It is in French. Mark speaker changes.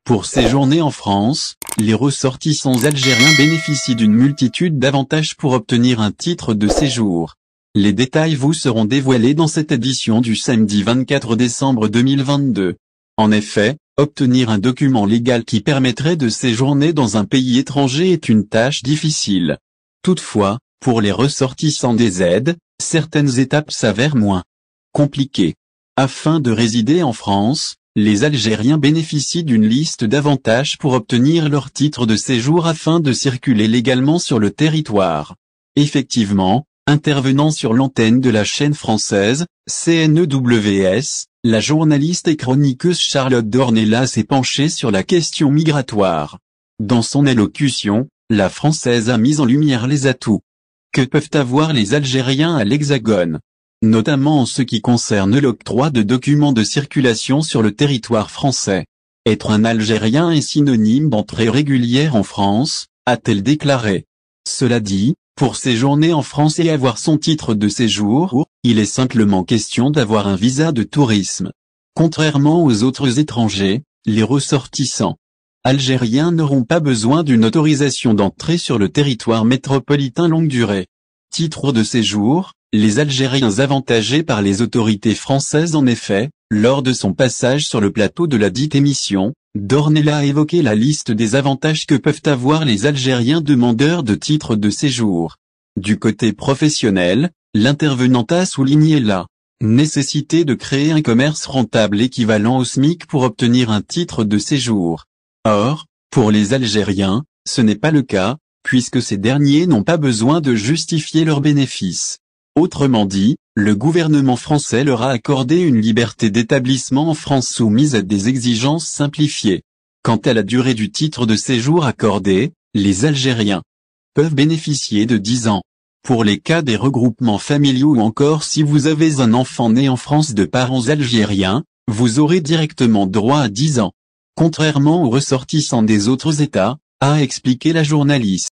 Speaker 1: Pour séjourner en France, les ressortissants algériens bénéficient d'une multitude d'avantages pour obtenir un titre de séjour. Les détails vous seront dévoilés dans cette édition du samedi 24 décembre 2022. En effet, obtenir un document légal qui permettrait de séjourner dans un pays étranger est une tâche difficile. Toutefois, pour les ressortissants des aides, certaines étapes s'avèrent moins compliquées. Afin de résider en France, les Algériens bénéficient d'une liste d'avantages pour obtenir leur titre de séjour afin de circuler légalement sur le territoire. Effectivement, intervenant sur l'antenne de la chaîne française, CNEWS, la journaliste et chroniqueuse Charlotte Dornelas s'est penchée sur la question migratoire. Dans son allocution, la Française a mis en lumière les atouts que peuvent avoir les Algériens à l'Hexagone, notamment en ce qui concerne l'octroi de documents de circulation sur le territoire français. Être un Algérien est synonyme d'entrée régulière en France, a-t-elle déclaré. Cela dit, pour séjourner en France et avoir son titre de séjour, il est simplement question d'avoir un visa de tourisme. Contrairement aux autres étrangers, les ressortissants algériens n'auront pas besoin d'une autorisation d'entrée sur le territoire métropolitain longue durée. Titre de séjour, les Algériens avantagés par les autorités françaises. En effet, lors de son passage sur le plateau de la dite émission, Dornelas a évoqué la liste des avantages que peuvent avoir les Algériens demandeurs de titre de séjour. Du côté professionnel, l'intervenante a souligné la nécessité de créer un commerce rentable équivalent au SMIC pour obtenir un titre de séjour. Or, pour les Algériens, ce n'est pas le cas, puisque ces derniers n'ont pas besoin de justifier leurs bénéfices. Autrement dit, le gouvernement français leur a accordé une liberté d'établissement en France soumise à des exigences simplifiées. Quant à la durée du titre de séjour accordé, les Algériens peuvent bénéficier de 10 ans. Pour les cas des regroupements familiaux ou encore si vous avez un enfant né en France de parents algériens, vous aurez directement droit à 10 ans. Contrairement aux ressortissants des autres États, a expliqué la journaliste.